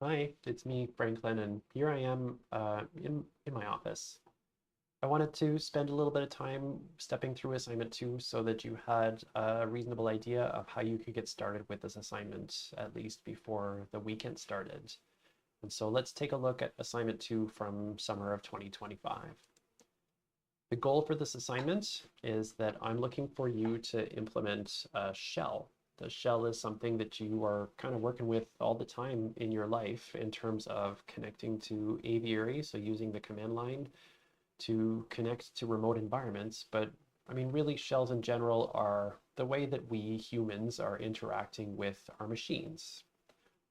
Hi, it's me, Franklin, and here I am in my office. I wanted to spend a little bit of time stepping through assignment two so that you had a reasonable idea of how you could get started with this assignment, at least before the weekend started. And so let's take a look at assignment two from summer of 2025. The goal for this assignment is that I'm looking for you to implement a shell. The shell is something that you are kind of working with all the time in your life in terms of connecting to Aviary, so using the command line to connect to remote environments. But I mean, really, shells in general are the way that we humans are interacting with our machines.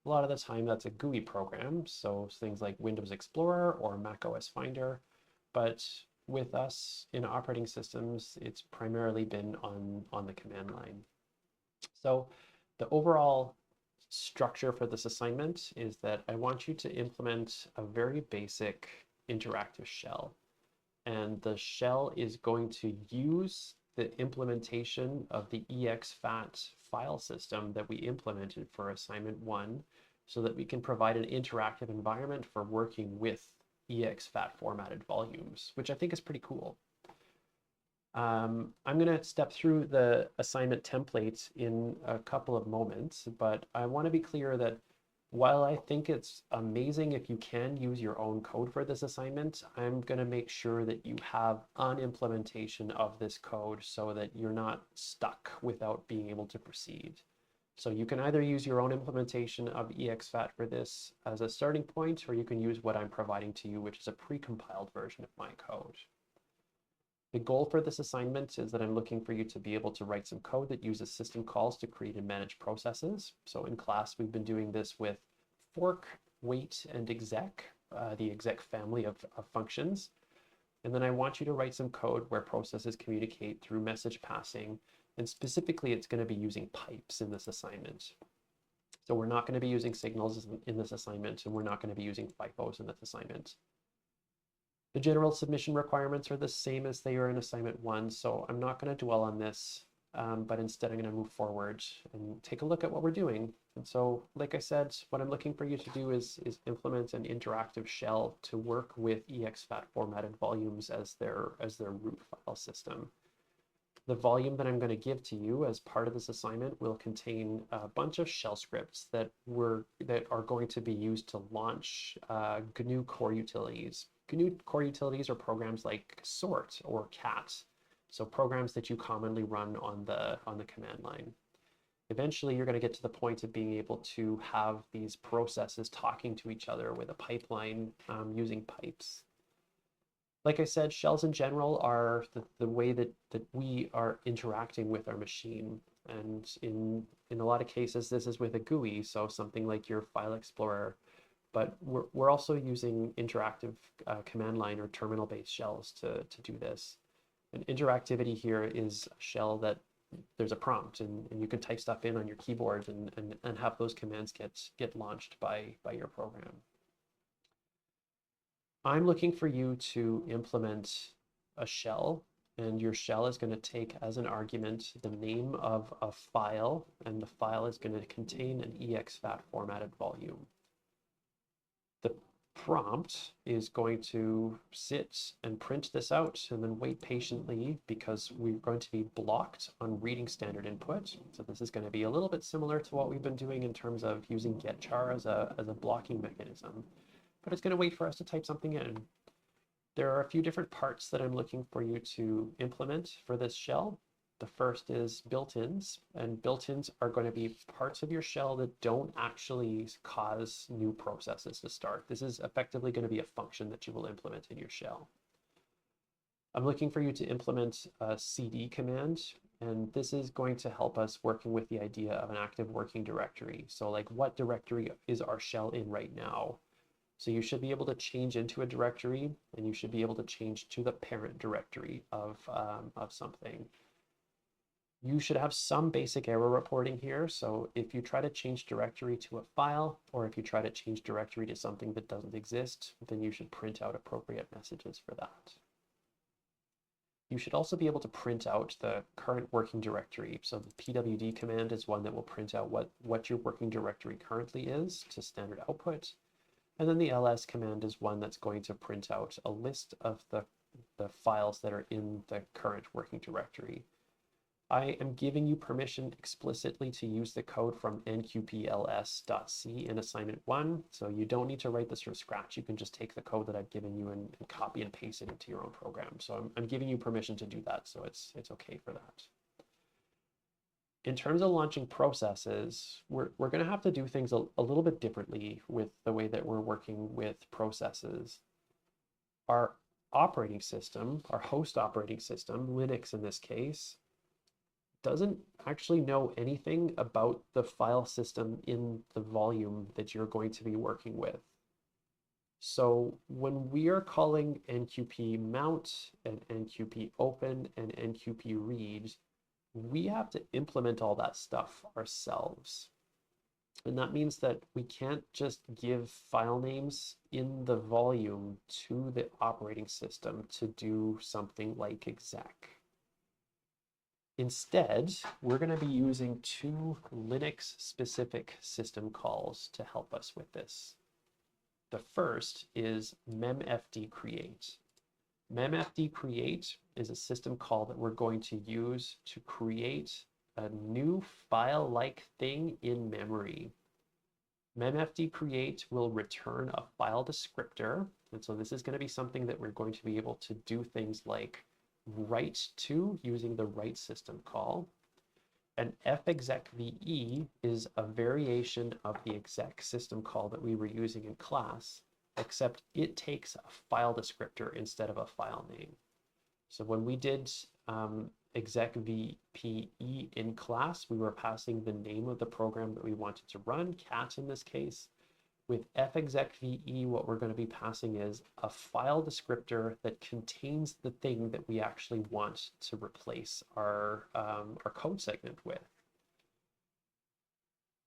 A lot of the time, that's a GUI program, so things like Windows Explorer or Mac OS Finder. But with us in operating systems, it's primarily been on the command line. So the overall structure for this assignment is that I want you to implement a very basic interactive shell. And the shell is going to use the implementation of the exFAT file system that we implemented for assignment one so that we can provide an interactive environment for working with exFAT formatted volumes, which I think is pretty cool. I'm going to step through the assignment templates in a couple of moments, but I want to be clear that while I think it's amazing if you can use your own code for this assignment, I'm going to make sure that you have an implementation of this code so that you're not stuck without being able to proceed. So you can either use your own implementation of exFAT for this as a starting point, or you can use what I'm providing to you, which is a pre-compiled version of my code. The goal for this assignment is that I'm looking for you to be able to write some code that uses system calls to create and manage processes. So in class, we've been doing this with fork, wait, and exec, the exec family of functions. And then I want you to write some code where processes communicate through message passing. And specifically, it's going to be using pipes in this assignment. So we're not going to be using signals in this assignment, and we're not going to be using FIFOs in this assignment. The general submission requirements are the same as they are in assignment one, so I'm not going to dwell on this, but instead I'm going to move forward and take a look at what we're doing. And so, like I said, what I'm looking for you to do is implement an interactive shell to work with exFAT formatted volumes as their root file system. The volume that I'm going to give to you as part of this assignment will contain a bunch of shell scripts that are going to be used to launch GNU core utilities. GNU core utilities are programs like sort or cat, so programs that you commonly run on the command line. Eventually, you're going to get to the point of being able to have these processes talking to each other with a pipeline using pipes. Like I said, shells in general are the way that we are interacting with our machine. And in a lot of cases, this is with a GUI, so something like your File Explorer. But we're also using interactive command line or terminal-based shells to do this. And interactivity here is a shell that there's a prompt, and you can type stuff in on your keyboard and have those commands get launched by your program. I'm looking for you to implement a shell, and your shell is going to take as an argument the name of a file, and the file is going to contain an exFAT formatted volume. The prompt is going to sit and print this out and then wait patiently because we're going to be blocked on reading standard input. So this is going to be a little bit similar to what we've been doing in terms of using getchar as a blocking mechanism. But it's going to wait for us to type something in. There are a few different parts that I'm looking for you to implement for this shell. The first is built-ins, and built-ins are going to be parts of your shell that don't actually cause new processes to start. This is effectively going to be a function that you will implement in your shell. I'm looking for you to implement a cd command, and this is going to help us working with the idea of an active working directory. So like, what directory is our shell in right now? So you should be able to change into a directory, and you should be able to change to the parent directory of something. You should have some basic error reporting here. So if you try to change directory to a file, or if you try to change directory to something that doesn't exist, then you should print out appropriate messages for that. you should also be able to print out the current working directory. So the pwd command is one that will print out what your working directory currently is to standard output. And then the ls command is one that's going to print out a list of the files that are in the current working directory. I am giving you permission explicitly to use the code from nqpls.c in assignment 1. So you don't need to write this from scratch. You can just take the code that I've given you and copy and paste it into your own program. So I'm giving you permission to do that. So it's okay for that. In terms of launching processes, we're going to have to do things a little bit differently with the way that we're working with processes. Our operating system, our host operating system, Linux in this case, doesn't actually know anything about the file system in the volume that you're going to be working with. So when we are calling nqp mount and nqp open and nqp read, we have to implement all that stuff ourselves. And that means that we can't just give file names in the volume to the operating system to do something like exec. Instead, we're going to be using two Linux-specific system calls to help us with this. The first is memfdcreate. Memfdcreate is a system call that we're going to use to create a new file-like thing in memory. Memfdcreate will return a file descriptor, and so this is going to be something that we're going to be able to do things like write to using the write system call. And fexecve is a variation of the exec system call that we were using in class, except it takes a file descriptor instead of a file name. So when we did execvpe in class, we were passing the name of the program that we wanted to run, cat in this case. With fexecve, what we're going to be passing is a file descriptor that contains the thing that we actually want to replace our code segment with.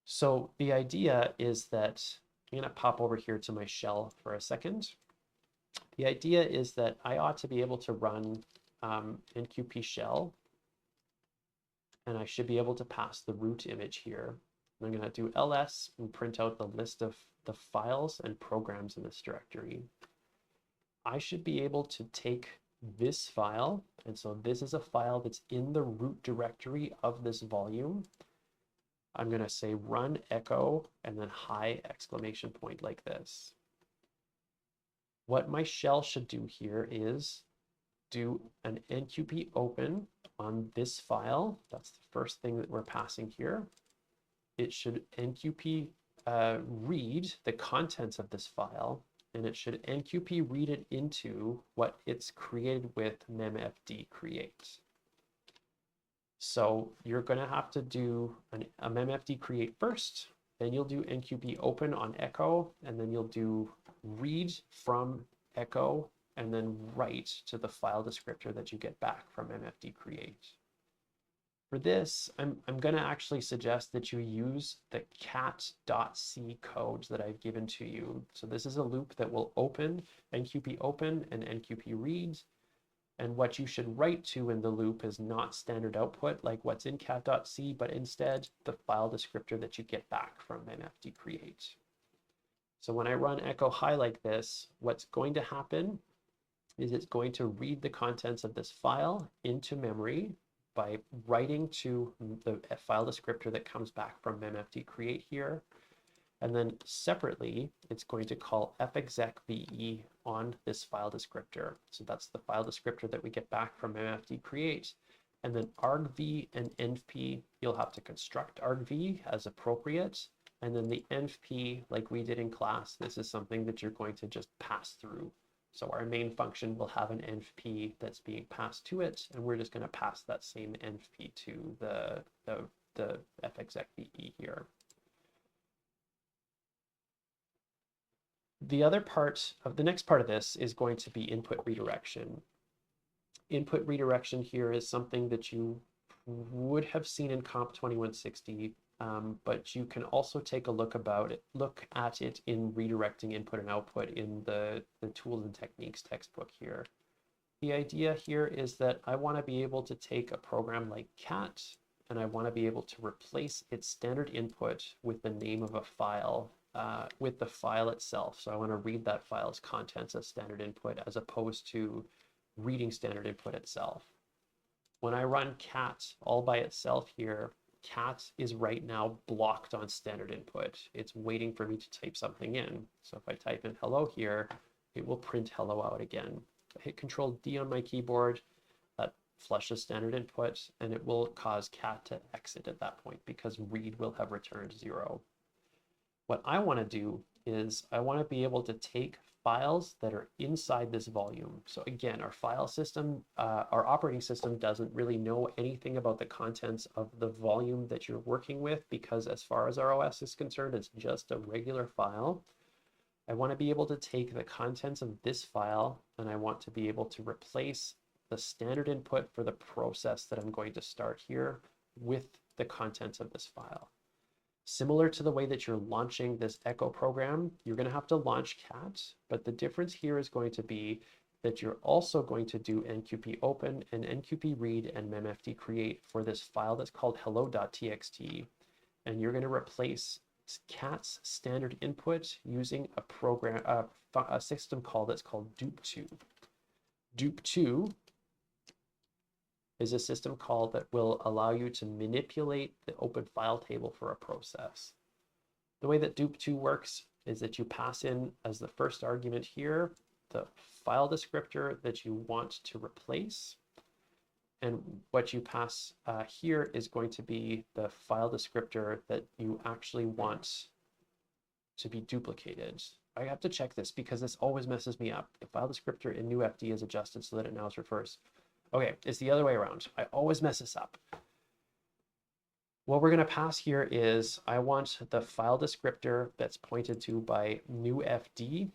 So the idea is that, I'm going to pop over here to my shell for a second. The idea is that I ought to be able to run nqp shell, and I should be able to pass the root image here. I'm going to do ls and print out the list of the files and programs in this directory. I should be able to take this file, and so this is a file that's in the root directory of this volume. I'm going to say run echo and then hi exclamation point like this. What my shell should do here is do an nqp open on this file. That's the first thing that we're passing here. It should nqp read the contents of this file, and it should nqp read it into what it's created with memfdcreate. So you're going to have to do a memfdcreate first, then you'll do nqp open on echo, and then you'll do read from echo, and then write to the file descriptor that you get back from memfdcreate. For this, I'm going to actually suggest that you use the cat.c code that I've given to you. So this is a loop that will open nqp open and nqp read. And what you should write to in the loop is not standard output like what's in cat.c, but instead the file descriptor that you get back from memfdcreate. So when I run echo hi like this, what's going to happen is it's going to read the contents of this file into memory by writing to the file descriptor that comes back from memfdcreate here. And then separately, it's going to call fexecve on this file descriptor. So that's the file descriptor that we get back from memfdcreate. And then argv and envp, you'll have to construct argv as appropriate. And then the envp, like we did in class, this is something that you're going to just pass through. So our main function will have an envp that's being passed to it, and we're just going to pass that same envp to the fexecve here. The other part of the next part of this is going to be input redirection. Input redirection here is something that you would have seen in Comp 2160, but you can also take a look at it in redirecting input and output in the tools and techniques textbook here. The idea here is that I want to be able to take a program like cat and I want to be able to replace its standard input with the name of a file, with the file itself. So I want to read that file's contents as standard input as opposed to reading standard input itself. When I run cat all by itself here, cat is right now blocked on standard input. It's waiting for me to type something in. So if I type in hello here, it will print hello out again. I hit Control D on my keyboard, that flushes standard input, and it will cause cat to exit at that point because read will have returned 0. What I want to do is I want to be able to take files that are inside this volume. So again, our file system, our operating system doesn't really know anything about the contents of the volume that you're working with because as far as our OS is concerned, it's just a regular file. I want to be able to take the contents of this file and I want to be able to replace the standard input for the process that I'm going to start here with the contents of this file. Similar to the way that you're launching this Echo program, you're going to have to launch cat, but the difference here is going to be that you're also going to do NQP open and NQP read and memfd create for this file that's called hello.txt, and you're going to replace cat's standard input using a program, a system call that's called dup2. Dup2 is a system call that will allow you to manipulate the open file table for a process. The way that dup2 works is that you pass in as the first argument here the file descriptor that you want to replace. And what you pass here is going to be the file descriptor that you actually want to be duplicated. I have to check this because this always messes me up. The file descriptor in newfd is adjusted so that it now refers. Okay, it's the other way around. I always mess this up. What we're going to pass here is I want the file descriptor that's pointed to by newfd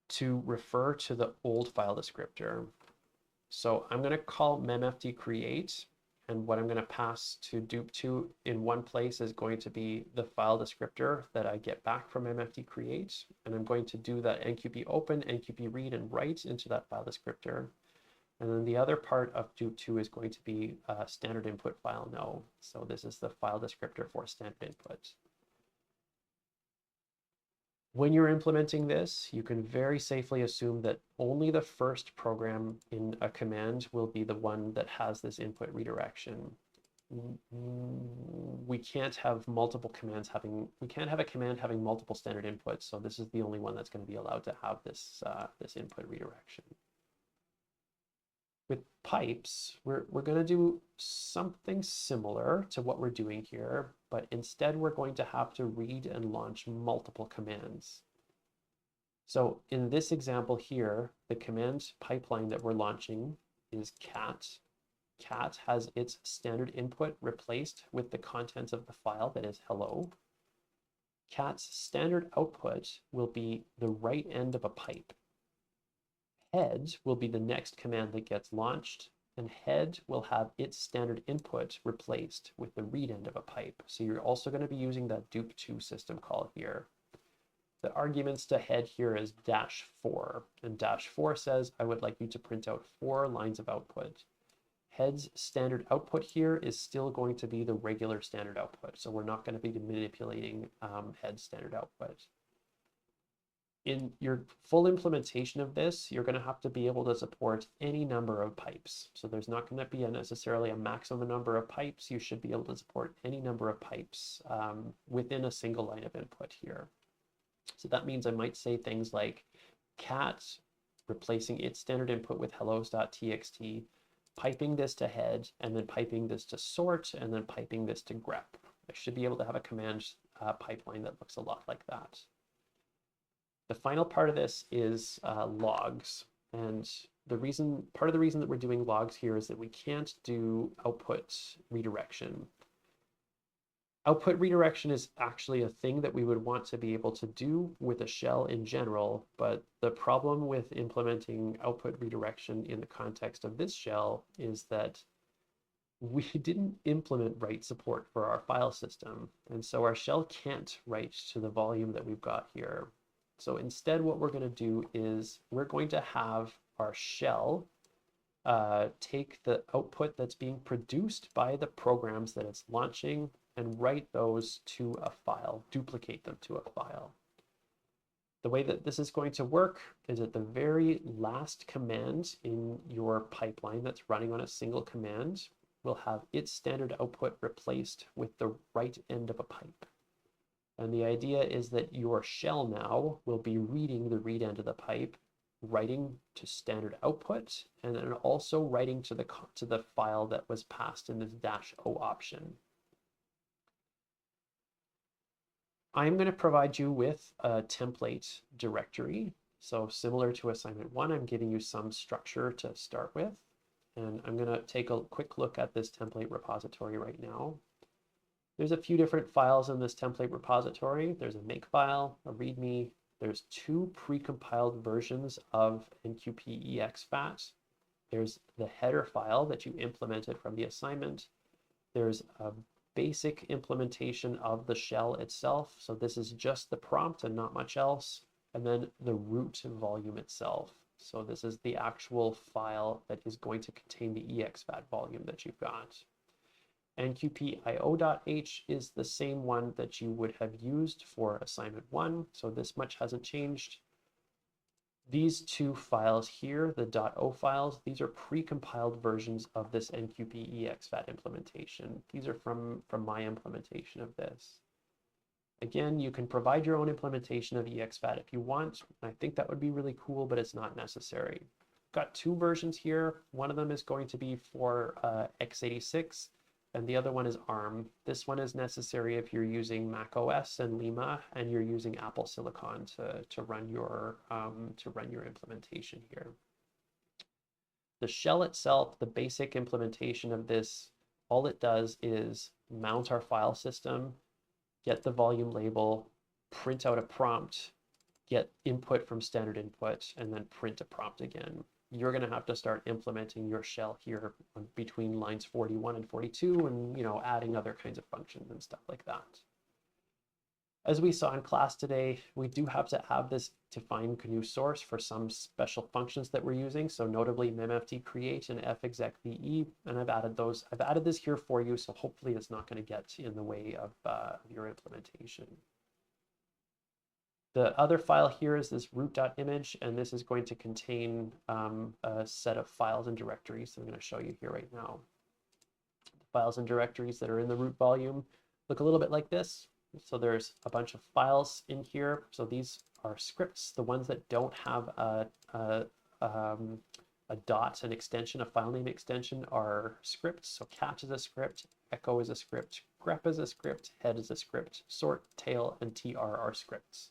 to refer to the old file descriptor. So I'm going to call memfd create, and what I'm going to pass to dup2 in one place is going to be the file descriptor that I get back from memfd create, and I'm going to do that NQP open, NQP read, and write into that file descriptor. And then the other part of dup2 is going to be standard input file no. So this is the file descriptor for standard input. When you're implementing this, you can very safely assume that only the first program in a command will be the one that has this input redirection. We can't have multiple commands having, we can't have a command having multiple standard inputs. So this is the only one that's going to be allowed to have this, this input redirection. With pipes, we're going to do something similar to what we're doing here, but instead we're going to have to read and launch multiple commands. So in this example here, the command pipeline that we're launching is cat. Cat has its standard input replaced with the contents of the file that is hello. Cat's standard output will be the right end of a pipe. Head will be the next command that gets launched, and head will have its standard input replaced with the read end of a pipe. So you're also going to be using that dup2 system call here. The arguments to head here is -4, and -4 says I would like you to print out 4 lines of output. Head's standard output here is still going to be the regular standard output, so we're not going to be manipulating head's standard output. In your full implementation of this, you're going to have to be able to support any number of pipes. So there's not going to be necessarily a maximum number of pipes. You should be able to support any number of pipes within a single line of input here. So that means I might say things like cat replacing its standard input with hellos.txt, piping this to head, and then piping this to sort, and then piping this to grep. I should be able to have a command pipeline that looks a lot like that. The final part of this is logs, and part of the reason that we're doing logs here is that we can't do output redirection. Output redirection is actually a thing that we would want to be able to do with a shell in general, but the problem with implementing output redirection in the context of this shell is that we didn't implement write support for our file system, and so our shell can't write to the volume that we've got here. So instead what we're going to do is we're going to have our shell, take the output that's being produced by the programs that it's launching and write those to a file, duplicate them to a file. The way that this is going to work is at the very last command in your pipeline that's running on a single command will have its standard output replaced with the right end of a pipe. And the idea is that your shell now will be reading the read end of the pipe, writing to standard output, and then also writing to the file that was passed in this -o option. I'm going to provide you with a template directory. So similar to assignment 1, I'm giving you some structure to start with. And I'm going to take a quick look at this template repository right now. There's a few different files in this template repository. There's a makefile, a readme. There's 2 precompiled versions of NQP-EXFAT. There's the header file that you implemented from the assignment. There's a basic implementation of the shell itself. So this is just the prompt and not much else. And then the root volume itself. So this is the actual file that is going to contain the EXFAT volume that you've got. NQP-io.h is the same one that you would have used for assignment 1. So this much hasn't changed. These 2 files here, the .o files, these are precompiled versions of this NQP-EXFAT implementation. These are from my implementation of this. Again, you can provide your own implementation of EXFAT if you want. I think that would be really cool, but it's not necessary. Got 2 versions here. One of them is going to be for x86, and the other one is ARM. This one is necessary if you're using Mac OS and Lima, and you're using Apple Silicon to run your implementation here. The shell itself, the basic implementation of this, all it does is mount our file system, get the volume label, print out a prompt, get input from standard input, and then print a prompt again. You're going to have to start implementing your shell here between lines 41 and 42 and, adding other kinds of functions and stuff like that. As we saw in class today, we do have to have this define GNU source for some special functions that we're using. So notably memfd create and fexecve, and I've added this here for you. So hopefully it's not going to get in the way of your implementation. The other file here is this root.image, and this is going to contain a set of files and directories that I'm going to show you here right now. The files and directories that are in the root volume look a little bit like this. So there's a bunch of files in here. So these are scripts. The ones that don't have a dot, an extension, a file name extension are scripts. So cat is a script, echo is a script, grep is a script, head is a script, sort, tail, and tr are scripts.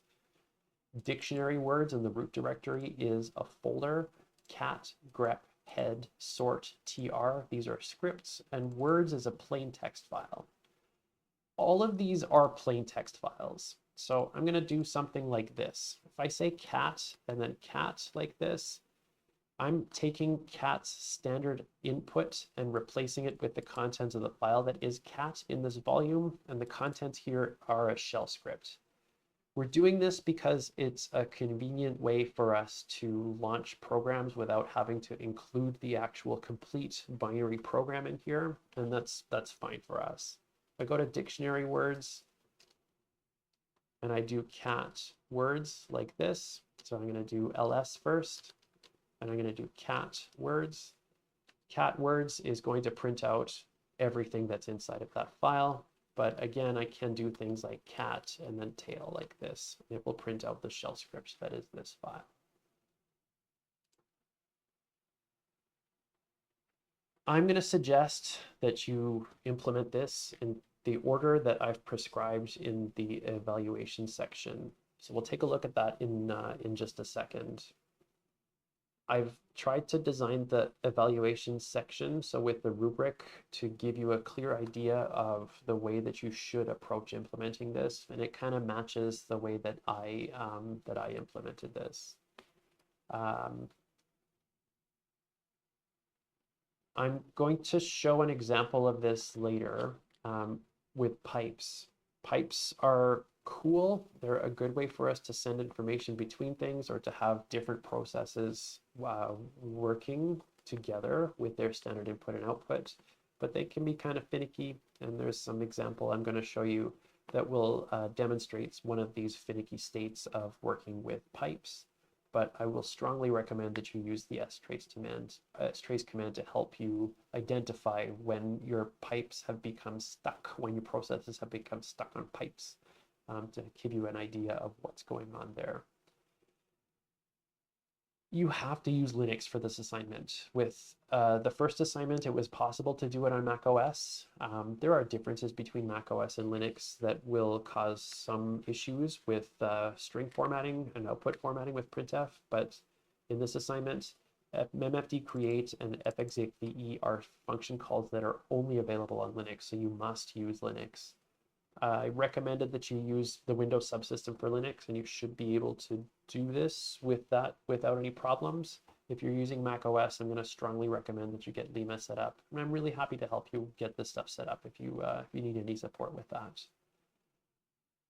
Dictionary words in the root directory is a folder. Cat, grep, head, sort, tr, these are scripts, and words is a plain text file. All of these are plain text files. So I'm going to do something like this. If I say cat and then cat like this, I'm taking cat's standard input and replacing it with the contents of the file that is cat in this volume, and the contents here are a shell script. We're doing this because it's a convenient way for us to launch programs without having to include the actual complete binary program in here, and that's fine for us. I go to dictionary words, and I do cat words like this. So I'm going to do ls first, and I'm going to do cat words. Cat words is going to print out everything that's inside of that file. But again, I can do things like cat and then tail like this. It will print out the shell script that is this file. I'm going to suggest that you implement this in the order that I've prescribed in the evaluation section. So we'll take a look at that in just a second. I've tried to design the evaluation section, so with the rubric, to give you a clear idea of the way that you should approach implementing this, and it kind of matches the way that I implemented this. I'm going to show an example of this later with pipes. Pipes are cool. They're a good way for us to send information between things or to have different processes working together with their standard input and output, but they can be kind of finicky. And there's some example I'm going to show you that will demonstrate one of these finicky states of working with pipes. But I will strongly recommend that you use the strace command to help you identify when your pipes have become stuck, when your processes have become stuck on pipes, to give you an idea of what's going on there. You have to use Linux for this assignment. With the first assignment, it was possible to do it on Mac OS. There are differences between Mac OS and Linux that will cause some issues with string formatting and output formatting with printf, but in this assignment, memfd create and fexecve are function calls that are only available on Linux, so you must use Linux. I recommended that you use the Windows subsystem for Linux, and you should be able to do this with that without any problems. If you're using Mac OS, I'm going to strongly recommend that you get Lima set up. And I'm really happy to help you get this stuff set up if you need any support with that.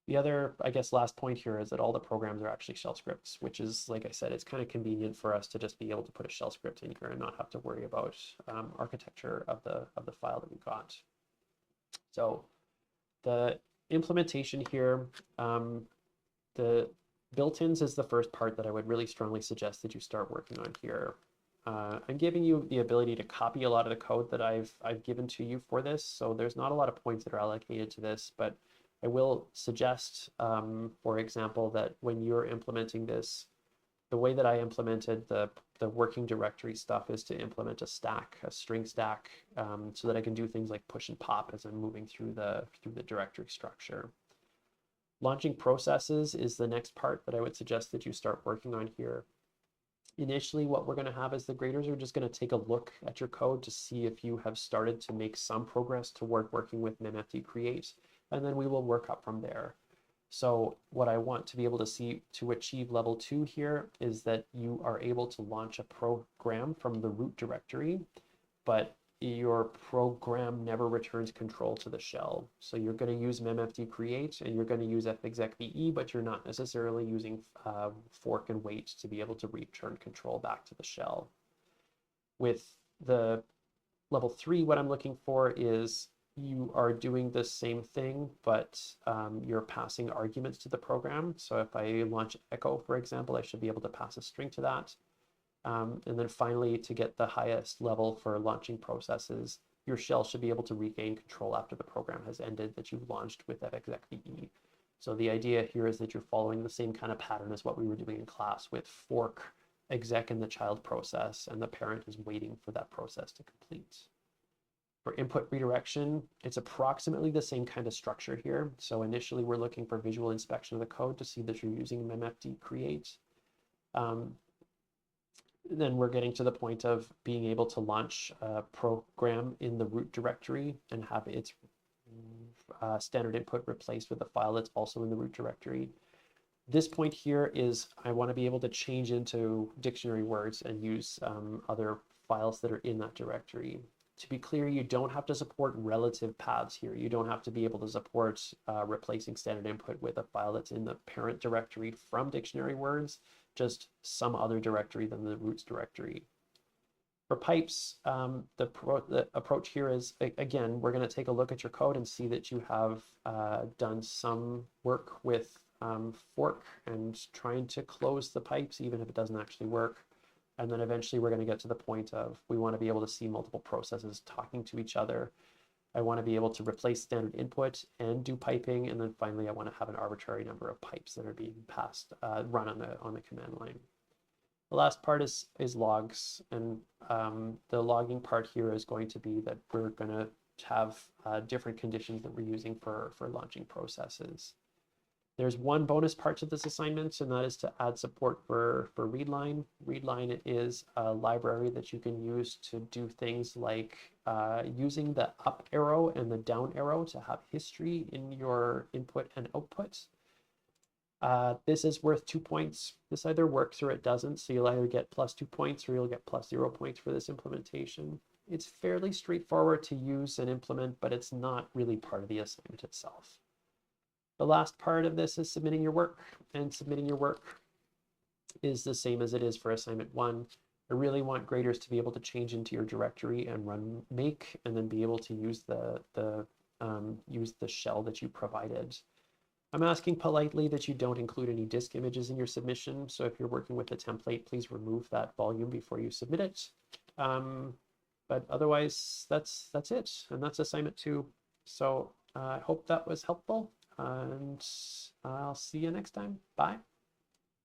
The other, I guess, last point here is that all the programs are actually shell scripts, which is, like I said, it's kind of convenient for us to just be able to put a shell script in here and not have to worry about architecture of the file that we got. So the implementation here, the built-ins is the first part that I would really strongly suggest that you start working on here. I'm giving you the ability to copy a lot of the code that I've given to you for this, so there's not a lot of points that are allocated to this, but I will suggest, for example, that when you're implementing this, the way that I implemented the working directory stuff is to implement a stack, a string stack, so that I can do things like push and pop as I'm moving through the directory structure. Launching processes is the next part that I would suggest that you start working on here. Initially, what we're going to have is the graders are just going to take a look at your code to see if you have started to make some progress toward working with memfd create, and then we will work up from there. So what I want to be able to see to achieve level 2 here is that you are able to launch a program from the root directory, but your program never returns control to the shell. So you're going to use memfd create and you're going to use fexecve, but you're not necessarily using fork and wait to be able to return control back to the shell. With the level 3, what I'm looking for is you are doing the same thing, but you're passing arguments to the program. So if I launch echo, for example, I should be able to pass a string to that. And then finally, to get the highest level for launching processes, your shell should be able to regain control after the program has ended that you've launched with fexecve. So the idea here is that you're following the same kind of pattern as what we were doing in class with fork, exec in the child process, and the parent is waiting for that process to complete. For input redirection, it's approximately the same kind of structure here. So initially, we're looking for visual inspection of the code to see that you're using memfd create. Then we're getting to the point of being able to launch a program in the root directory and have its standard input replaced with a file that's also in the root directory. This point here is I want to be able to change into dictionary words and use other files that are in that directory. To be clear, you don't have to support relative paths here. You don't have to be able to support replacing standard input with a file that's in the parent directory from dictionary words, just some other directory than the roots directory. For pipes, the approach here is, again, we're going to take a look at your code and see that you have done some work with fork and trying to close the pipes, even if it doesn't actually work. And then eventually we're going to get to the point of we want to be able to see multiple processes talking to each other. I want to be able to replace standard input and do piping. And then finally, I want to have an arbitrary number of pipes that are being passed, run on the command line. The last part is logs. And the logging part here is going to be that we're going to have different conditions that we're using for launching processes. There's one bonus part to this assignment, and that is to add support for readline. Readline is a library that you can use to do things like using the up arrow and the down arrow to have history in your input and output. This is worth 2 points. This either works or it doesn't, so you'll either get +2 points or you'll get +0 points for this implementation. It's fairly straightforward to use and implement, but it's not really part of the assignment itself. The last part of this is submitting your work, and submitting your work is the same as it is for assignment 1. I really want graders to be able to change into your directory and run make, and then be able to use the shell that you provided. I'm asking politely that you don't include any disk images in your submission. So if you're working with a template, please remove that volume before you submit it. But otherwise, that's it, and that's assignment 2. So I hope that was helpful, and I'll see you next time. Bye.